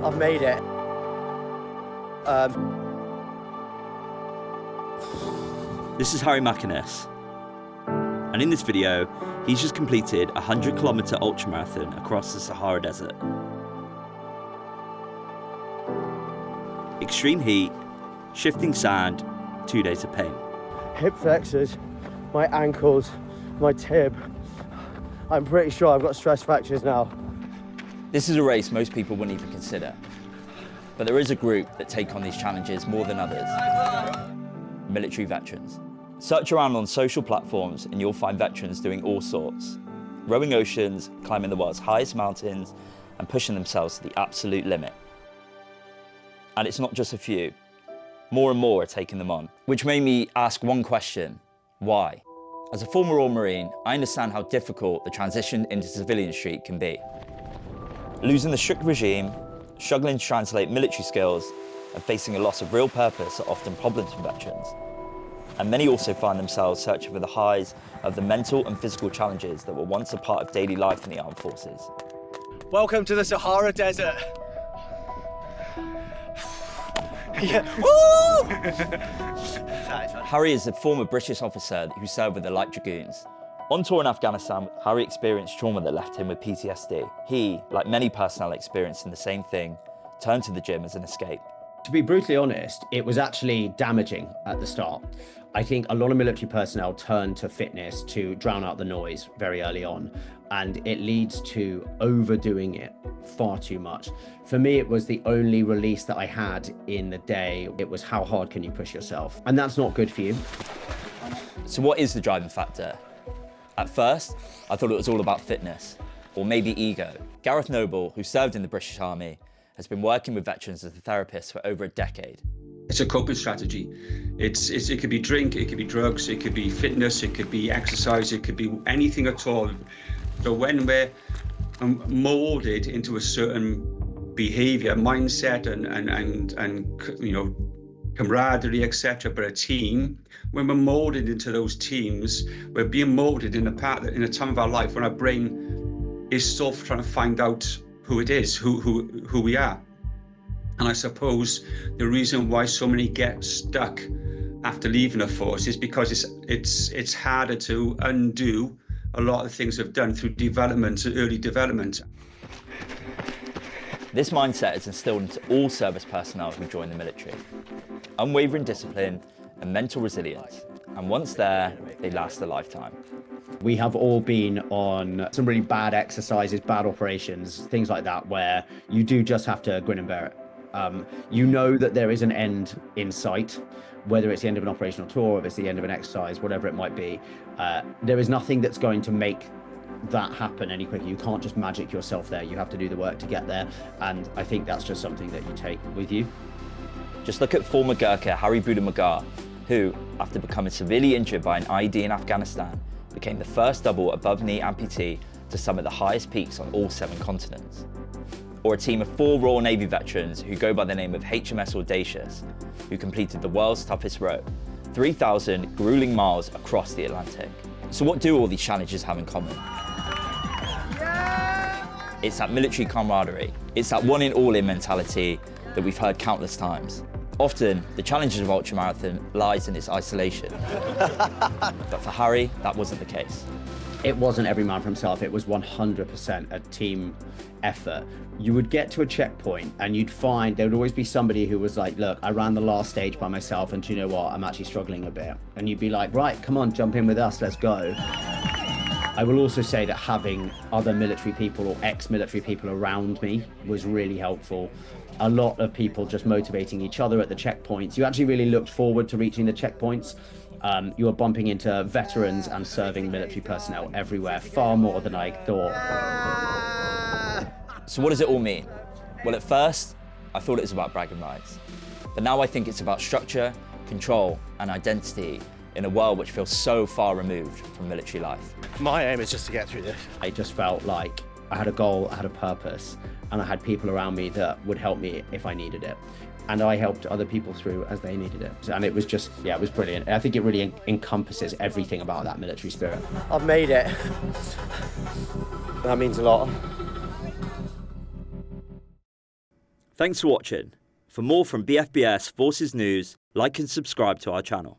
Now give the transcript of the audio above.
I've made it. This is Harry Mackarness, and in this video, he's just completed a 100-kilometre ultramarathon across the Sahara Desert. Extreme heat, shifting sand, 2 days of pain. Hip flexors, my ankles, my tib. I'm pretty sure I've got stress fractures now. This is a race most people wouldn't even consider. But there is a group that take on these challenges more than others. Military veterans. Search around on social platforms and you'll find veterans doing all sorts. Rowing oceans, climbing the world's highest mountains, and pushing themselves to the absolute limit. And it's not just a few. More and more are taking them on. Which made me ask one question: why? As a former Royal Marine, I understand how difficult the transition into civilian street can be. Losing the strict regime, struggling to translate military skills, and facing a loss of real purpose are often problems for veterans. And many also find themselves searching for the highs of the mental and physical challenges that were once a part of daily life in the armed forces. Welcome to the Sahara Desert. Yeah. Woo! Harry is a former British officer who served with the Light Dragoons. On tour in Afghanistan, Harry experienced trauma that left him with PTSD. He, like many personnel experiencing the same thing, turned to the gym as an escape. To be brutally honest, it was actually damaging at the start. I think a lot of military personnel turn to fitness to drown out the noise very early on, and it leads to overdoing it far too much. For me, it was the only release that I had in the day. It was how hard can you push yourself? And that's not good for you. So what is the driving factor? At first, I thought it was all about fitness, or maybe ego. Gareth Noble, who served in the British Army, has been working with veterans as a therapist for over a decade. It's a coping strategy. It could be drink, it could be drugs, it could be fitness, it could be exercise, it could be anything at all. So when we're molded into a certain behavior, mindset and you know, camaraderie, etc., but a team, when we're molded into those teams, we're being molded in a time of our life when our brain is still trying to find out who it is, who we are. And I suppose the reason why so many get stuck after leaving a force is because it's harder to undo a lot of things they've done through development, early development. This mindset is instilled into all service personnel who join the military. Unwavering discipline and mental resilience. And once there, they last a lifetime. We have all been on some really bad exercises, bad operations, things like that, where you do just have to grin and bear it. You know that there is an end in sight, whether it's the end of an operational tour, or if it's the end of an exercise, whatever it might be. There is nothing that's going to make that happen any quicker. You can't just magic yourself there. You have to do the work to get there. And I think that's just something that you take with you. Just look at former Gurkha Harry Mackarness, who, after becoming severely injured by an IED in Afghanistan, became the first double above-knee amputee to summit the highest peaks on all 7 continents. Or a team of 4 Royal Navy veterans who go by the name of HMS Audacious, who completed the world's toughest row, 3,000 grueling miles across the Atlantic. So what do all these challenges have in common? It's that military camaraderie. It's that one in all in mentality that we've heard countless times. Often, the challenges of ultramarathon lies in its isolation. But for Harry, that wasn't the case. It wasn't every man for himself. It was 100% a team effort. You would get to a checkpoint and you'd find there would always be somebody who was like, look, I ran the last stage by myself, and do you know what? I'm actually struggling a bit. And you'd be like, right, come on, jump in with us, let's go. I will also say that having other military people or ex-military people around me was really helpful. A lot of people just motivating each other at the checkpoints. You actually really looked forward to reaching the checkpoints. You were bumping into veterans and serving military personnel everywhere, far more than I thought. So what does it all mean? Well, at first, I thought it was about bragging rights. But now I think it's about structure, control, and identity in a world which feels so far removed from military life. My aim is just to get through this. I just felt like I had a goal, I had a purpose, and I had people around me that would help me if I needed it. And I helped other people through as they needed it. And it was just, yeah, it was brilliant. And I think it really encompasses everything about that military spirit. I've made it. That means a lot. Thanks for watching. For more from BFBS Forces News, like and subscribe to our channel.